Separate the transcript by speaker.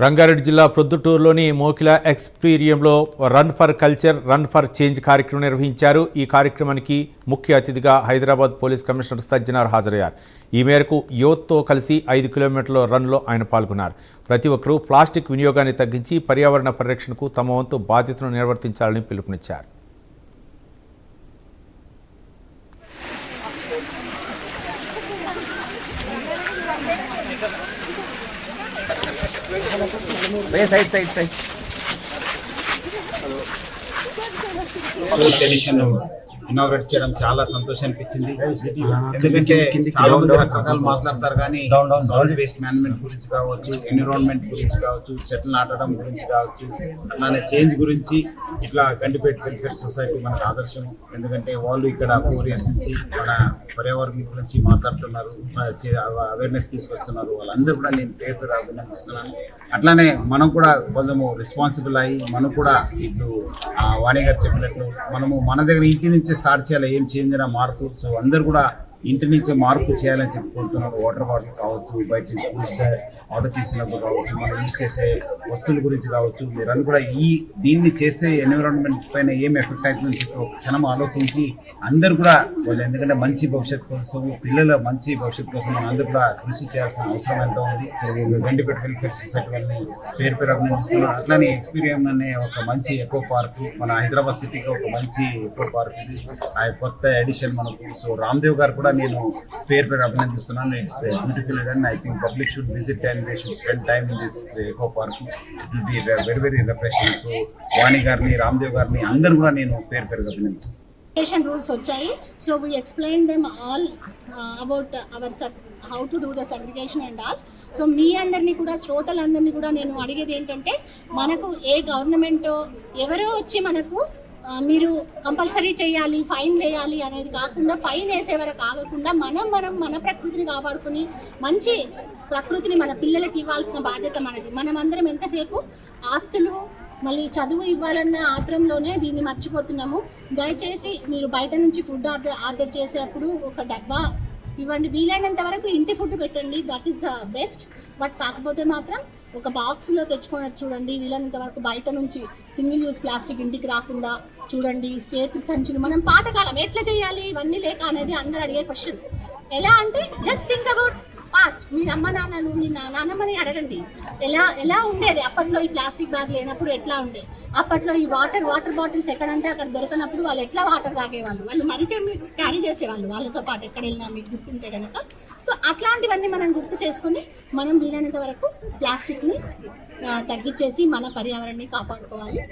Speaker 1: రంగారెడ్డి జిల్లా ప్రొద్దుటూరులోని మోకిల ఎక్స్పీరియంలో run for culture run for change కార్యక్రమం నిర్వహించారు. ఈ కార్యక్రమానికి ముఖ్య అతిథిగా హైదరాబాద్ పోలీస్ కమిషనర్ సజ్జనార్ హాజరయ్యారు. ఈ మేరకు యువత్తో కలిసి 5 కిలోమీటర్ల రన్లో ఆయన పాల్గొన్నారు. ప్రతి ఒక్కరూ ప్లాస్టిక్ వినియోగాన్ని తగ్గించి పర్యావరణ పరిరక్షణకు తమ వంతు బాధ్యతను నిర్వర్తించాలని పిలుపునిచ్చారు.
Speaker 2: ఇనాగ్రేట్ చేయడం చాలా సంతోషం అనిపించింది. ఎందుకంటే చాలా మంది రకరకాలు మాట్లాడతారు, కానీ సాలిడ్ వేస్ట్ మేనేజ్మెంట్ గురించి కావచ్చు, ఎన్విరాన్మెంట్ గురించి కావచ్చు, చెట్లు నాటడం గురించి కావచ్చు, అట్లానే చేంజ్ గురించి ఇట్లా గండిపేట వెల్ఫేర్ సొసైటీ మనకు ఆదర్శం. ఎందుకంటే వాళ్ళు ఇక్కడ 4 years నుంచి మన పర్యావరణం గురించి మాట్లాడుతున్నారు, అవేర్నెస్ తీసుకొస్తున్నారు. వాళ్ళందరూ కూడా నేను పేరు అభినందిస్తున్నాను. అట్లానే మనం కూడా కొంచెము రెస్పాన్సిబుల్ అయ్యి మనం కూడా ఇప్పుడు వాణి గారు చెప్పినట్లు మనము మన దగ్గర ఇంటి నుంచి స్టార్ట్ చేయాలి, ఏం చేంజ్ అయినా మార్పు. సో అందరు కూడా ఇంటి నుంచే మార్పు చేయాలని చెప్పుకుంటున్నారు. వాటర్ బాటిల్ కావచ్చు, బయట నుంచి ఆర్డర్ చేసినప్పుడు కావచ్చు, మనం యూజ్ చేసే వస్తువుల గురించి కావచ్చు, మీరందరూ కూడా దీన్ని చేస్తే ఎన్విరాన్మెంట్ పైన ఏం ఎఫెక్ట్ అవుతుందని చెప్పి ఒక క్షణం ఆలోచించి అందరూ కూడా వాళ్ళు, ఎందుకంటే మంచి భవిష్యత్తు కోసం, పిల్లల మంచి భవిష్యత్తు కోసం మనం అందరూ కూడా కృషి చేయాల్సిన అవసరం ఎంతో ఉంది. గండిపేట వెల్ఫేర్ సొసైటీ వాళ్ళని పేరు అభినందిస్తున్నారు. అట్లానే ఎక్స్పీరియం అనే ఒక మంచి ఎకో పార్క్ మన హైదరాబాద్ సిటీకి ఒక మంచి ఎకో పార్క్ ఇది, ఆ కొత్త ఎడిషన్ మనకు. సో రామ్దేవ్ గారు కూడా నేను పేరు అభినందిస్తున్నాను. It's beautiful and I think public should visit and they should spend time in this eco park. It will be very very refreshing. So Vani గారిని, రామ్దేవ్ గారిని అందరూ కూడా నేను పేరు అభినందిస్తున్నాను.
Speaker 3: రూల్స్ వచ్చాయి. So we explain them all about our how to do the segregation and all. So మీ అందరినీ కూడా, శ్రోతలందరినీ కూడా నేను అడిగేది ఏంటంటే, మనకు ఏ గవర్నమెంటో ఎవరో వచ్చి మనకు మీరు కంపల్సరీ చేయాలి, ఫైన్ వేయాలి అనేది కాకుండా, ఫైన్ వేసే వరకు ఆగకుండా మనం మన ప్రకృతిని కాపాడుకుని మంచి ప్రకృతిని మన పిల్లలకి ఇవ్వాల్సిన బాధ్యత మనది. మనమందరం ఎంతసేపు ఆస్తులు మళ్ళీ చదువు ఇవ్వాలన్న ఆత్రంలోనే దీన్ని మర్చిపోతున్నాము. దయచేసి మీరు బయట నుంచి ఫుడ్ ఆర్డర్ చేసేటప్పుడు ఒక డబ్బా ఇవ్వండి. వీలైనంత వరకు ఇంటి ఫుడ్ పెట్టండి, that is the best. But కాకపోతే మాత్రం ఒక బాక్స్లో తెచ్చుకున్నట్టు చూడండి. వీలైనంత వరకు బయట నుంచి సింగిల్ యూజ్ ప్లాస్టిక్ ఇంటికి రాకుండా చూడండి. చేతి సంచులు మనం పాతకాలం ఎట్లా చేయాలి ఇవన్నీ లేక అనేది అందరు అడిగే క్వశ్చన్. ఎలా అంటే జస్ట్ థింక్ అబౌట్ పాస్ట్. మీ అమ్మ నాన్నను, మీ నాన్నమ్మని అడగండి, ఎలా ఉండేది అప్పట్లో. ఈ ప్లాస్టిక్ బ్యాగ్ లేనప్పుడు ఎట్లా ఉండే, అప్పట్లో ఈ వాటర్ బాటిల్స్ ఎక్కడంటే అక్కడ దొరకనప్పుడు వాళ్ళు ఎట్లా వాటర్ తాగేవాళ్ళు, వాళ్ళు మరిచే మీకు క్యారీ చేసేవాళ్ళు వాళ్ళతో పాటు ఎక్కడ వెళ్ళినా మీకు గుర్తుంటే కనుక. సో అట్లాంటివన్నీ మనం గుర్తు చేసుకొని మనం వీలైనంత వరకు ప్లాస్టిక్ని తగ్గించేసి మన పర్యావరణాన్ని కాపాడుకోవాలి.